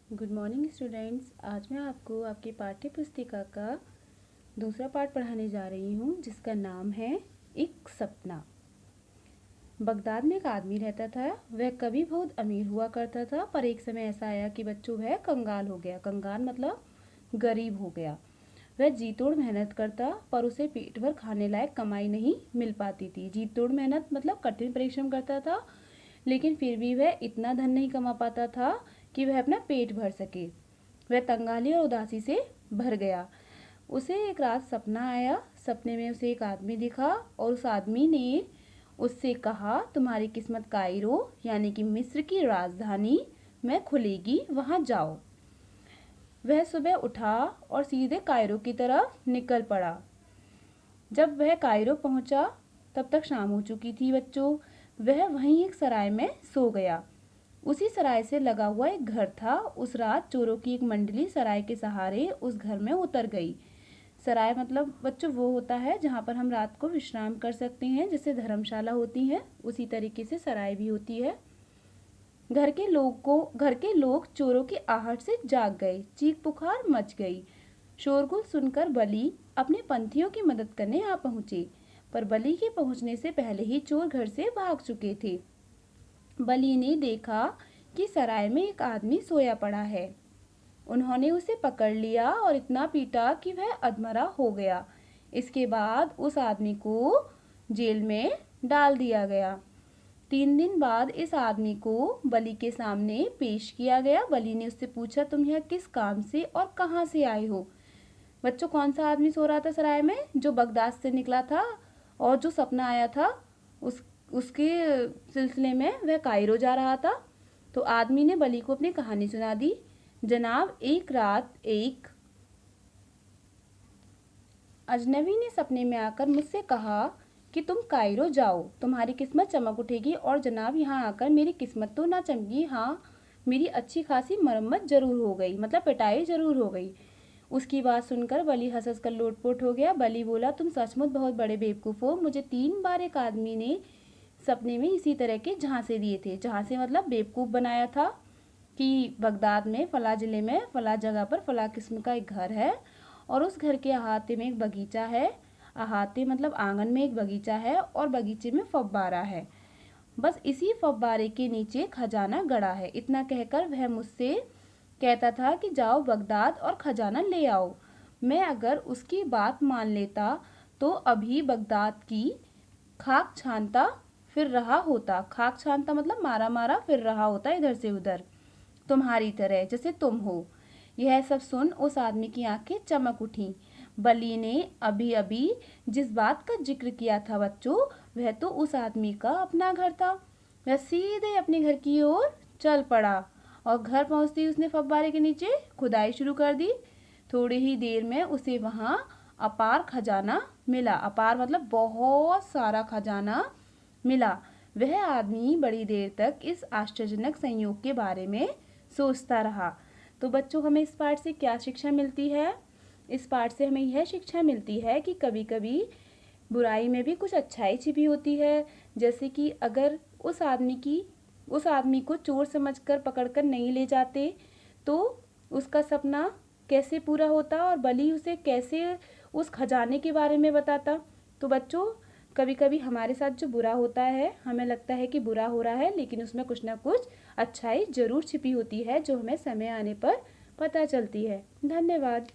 Good morning students. आज मैं आपको आपकी पाठ्य पुस्तिका का दूसरा पाठ पढ़ाने जा रही हूँ, जिसका नाम है एक सपना। बगदाद में एक आदमी रहता था। वह कभी बहुत अमीर हुआ करता था, पर एक समय ऐसा आया कि बच्चों वह कंगाल हो गया। कंगाल मतलब गरीब हो गया। वह जी तोड़ मेहनत करता, पर उसे पेट भर खाने लायक कमाई नहीं मिल पाती थी। जी तोड़ मेहनत मतलब कठिन परिश्रम करता था, लेकिन फिर भी वह इतना धन नहीं कमा पाता था कि वह अपना पेट भर सके। वह तंगाली और उदासी से भर गया। उसे एक रात सपना आया। सपने में उसे एक आदमी दिखा और उस आदमी ने उससे कहा, तुम्हारी किस्मत कायरो यानी कि मिस्र की राजधानी में खुलेगी, वहां जाओ। वह सुबह उठा और सीधे कायरो की तरफ निकल पड़ा। जब वह कायरो पहुंचा तब तक शाम हो चुकी थी। बच्चों, वह वहीं एक सराय में सो गया। उसी सराय से लगा हुआ एक घर था। उस रात चोरों की एक मंडली सराय के सहारे उस घर में उतर गई। सराय मतलब बच्चों वो होता है जहाँ पर हम रात को विश्राम कर सकते हैं, जैसे धर्मशाला होती है, उसी तरीके से सराय भी होती है। घर के लोग चोरों की आहट से जाग गए। चीख पुकार मच गई। शोरगुल सुनकर बली अपने पंथियों की मदद करने आ पहुंचे, पर बली के पहुंचने से पहले ही चोर घर से भाग चुके थे। बली ने देखा कि सराय में एक आदमी सोया पड़ा है। उन्होंने उसे पकड़ लिया और इतना पीटा कि वह अधमरा हो गया। इसके बाद उस आदमी को जेल में डाल दिया गया। 3 दिन बाद इस आदमी को बली के सामने पेश किया गया। बली ने उससे पूछा, तुम यहाँ किस काम से और कहाँ से आए हो? बच्चों, कौन सा आदमी सो रहा था सराय में? जो बगदाद से निकला था और जो सपना आया था उसके सिलसिले में वह कायरो जा रहा था। तो आदमी ने बली को अपनी कहानी सुना दी। जनाब, एक रात एक अजनबी ने सपने में आकर मुझसे कहा कि तुम कायरो जाओ, तुम्हारी किस्मत चमक उठेगी। और जनाब, यहाँ आकर मेरी किस्मत तो ना चमकी, हाँ मेरी अच्छी खासी मरम्मत जरूर हो गई, मतलब पिटाई जरूर हो गई। उसकी बात सुनकर बली हंस हंस कर लोटपोट हो गया। बली बोला, तुम सचमुच बहुत बड़े बेवकूफ़ हो। मुझे 3 बार एक आदमी ने सपने में इसी तरह के झांसे दिए थे। झांसे मतलब बेवकूफ़ बनाया था कि बगदाद में फला ज़िले में फला जगह पर फला किस्म का एक घर है और उस घर के अहाते में एक बगीचा है। अहाते मतलब आंगन में एक बगीचा है और बगीचे में फव्वारा है। बस इसी फव्वारे के नीचे खजाना गड़ा है। इतना कहकर वह मुझसे कहता था कि जाओ बगदाद और खजाना ले आओ। मैं अगर उसकी बात मान लेता तो अभी बगदाद की खाक छानता फिर रहा होता। खाक छानता मतलब मारा मारा फिर रहा होता इधर से उधर, तुम्हारी तरह, जैसे तुम हो। यह सब सुन उस आदमी की आंखें चमक उठी। बली ने अभी अभी जिस बात का जिक्र किया था बच्चों, वह तो उस आदमी का अपना घर था। वह सीधे अपने घर की ओर चल पड़ा और घर पहुंचते ही उसने फव्वारे के नीचे खुदाई शुरू कर दी। थोड़ी ही देर में उसे वहां अपार खजाना मिला। अपार मतलब बहुत सारा खजाना मिला। वह आदमी बड़ी देर तक इस आश्चर्यजनक संयोग के बारे में सोचता रहा। तो बच्चों, हमें इस पाठ से क्या शिक्षा मिलती है? इस पाठ से हमें यह शिक्षा मिलती है कि कभी कभी बुराई में भी कुछ अच्छाई छिपी होती है। जैसे कि अगर उस आदमी को चोर समझकर पकड़कर नहीं ले जाते तो उसका सपना कैसे पूरा होता और बली उसे कैसे उस खजाने के बारे में बताता। तो बच्चों, कभी कभी हमारे साथ जो बुरा होता है, हमें लगता है कि बुरा हो रहा है, लेकिन उसमें कुछ ना कुछ अच्छाई जरूर छिपी होती है जो हमें समय आने पर पता चलती है। धन्यवाद।